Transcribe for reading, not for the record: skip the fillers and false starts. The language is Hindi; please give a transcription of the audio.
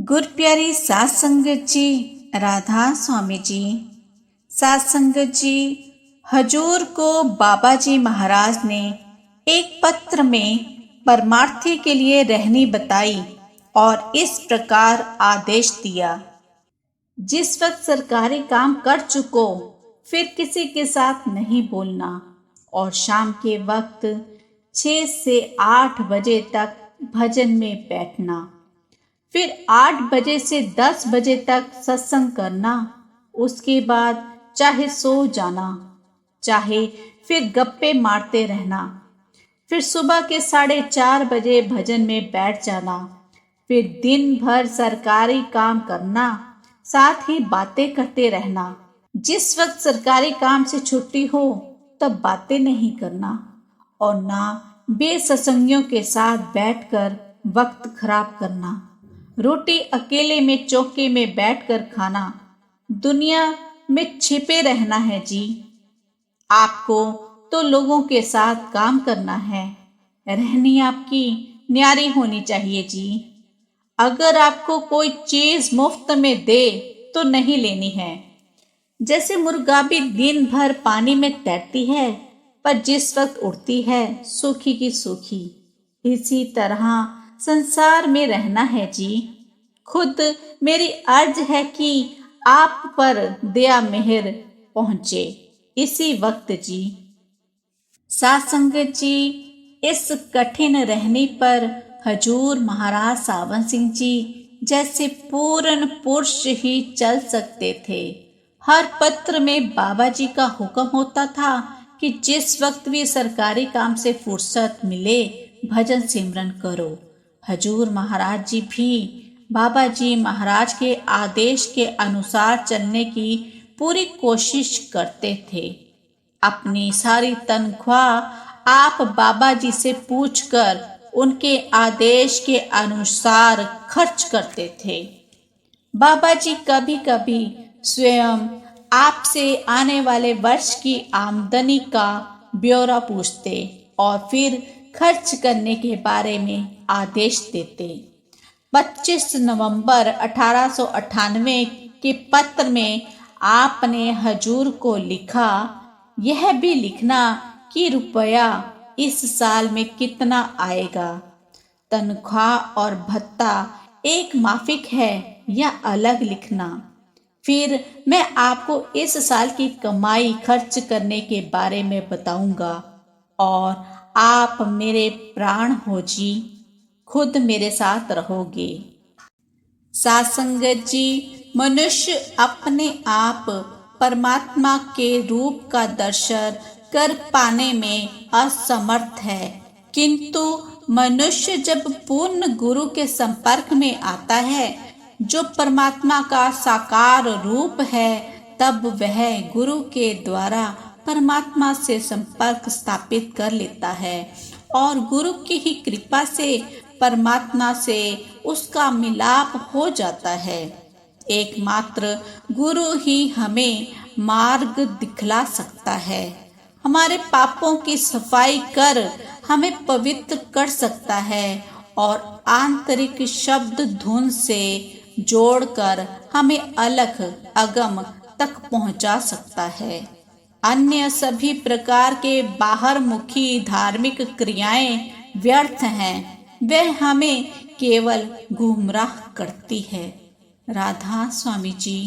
गुर प्यारी सात संगत जी, राधा स्वामी जी। सात संगत जी, हजूर को बाबा जी महाराज ने एक पत्र में परमार्थी के लिए रहनी बताई और इस प्रकार आदेश दिया। जिस वक्त सरकारी काम कर चुको फिर किसी के साथ नहीं बोलना और शाम के वक्त 6 से 8 बजे तक भजन में बैठना, फिर 8 बजे से 10 बजे तक सत्संग करना। उसके बाद चाहे सो जाना, चाहे फिर गप्पे मारते रहना, फिर सुबह के 4:30 बजे भजन में बैठ जाना, फिर दिन भर सरकारी काम करना, साथ ही बातें करते रहना। जिस वक्त सरकारी काम से छुट्टी हो तब बातें नहीं करना और ना बेसत्संगियों के साथ बैठकर वक्त खराब करना। रोटी अकेले में चौके में बैठकर खाना। दुनिया में छिपे रहना है जी। आपको तो लोगों के साथ काम करना है। रहनी आपकी न्यारी होनी चाहिए जी। अगर आपको कोई चीज मुफ्त में दे तो नहीं लेनी है। जैसे मुर्गा भी दिन भर पानी में तैरती है पर जिस वक्त उड़ती है सूखी की सूखी, इसी तरह संसार में रहना है जी। खुद मेरी अर्ज है कि आप पर दया मेहर पहुंचे इसी वक्त जी। सात संगत जी, इस कठिन रहने पर हजूर महाराज सावन सिंह जी जैसे पूर्ण पुरुष ही चल सकते थे। हर पत्र में बाबा जी का हुक्म होता था कि जिस वक्त भी सरकारी काम से फुर्सत मिले भजन सिमरन करो। हजूर महाराज जी भी बाबा जी महाराज के आदेश के अनुसार चलने की पूरी कोशिश करते थे। अपनी सारी तनख्वाह आप बाबा जी से पूछकर उनके आदेश के अनुसार खर्च करते थे। बाबा जी कभी कभी स्वयं आपसे आने वाले वर्ष की आमदनी का ब्यौरा पूछते और फिर खर्च करने के बारे में आदेश देते। 25 नवंबर 1898 के पत्र में आपने हजूर को लिखा, यह भी लिखना कि रुपया इस साल में कितना आएगा। तनख्वाह और भत्ता एक माफिक है या अलग लिखना। फिर मैं आपको इस साल की कमाई खर्च करने के बारे में बताऊंगा और आप मेरे प्राण हो जी, खुद मेरे साथ रहोगे। सात संगत जी, मनुष्य अपने आप परमात्मा के रूप का दर्शन कर पाने में असमर्थ है, किंतु मनुष्य जब पूर्ण गुरु के संपर्क में आता है जो परमात्मा का साकार रूप है, तब वह गुरु के द्वारा परमात्मा से संपर्क स्थापित कर लेता है और गुरु की ही कृपा से परमात्मा से उसका मिलाप हो जाता है। एकमात्र गुरु ही हमें मार्ग दिखला सकता है, हमारे पापों की सफाई कर हमें पवित्र कर सकता है और आंतरिक शब्द धुन से जोड़कर हमें अलख अगम तक पहुंचा सकता है। अन्य सभी प्रकार के बाहर मुखी धार्मिक क्रियाएं व्यर्थ हैं, वह हमें केवल गुमराह करती है। राधा स्वामी जी।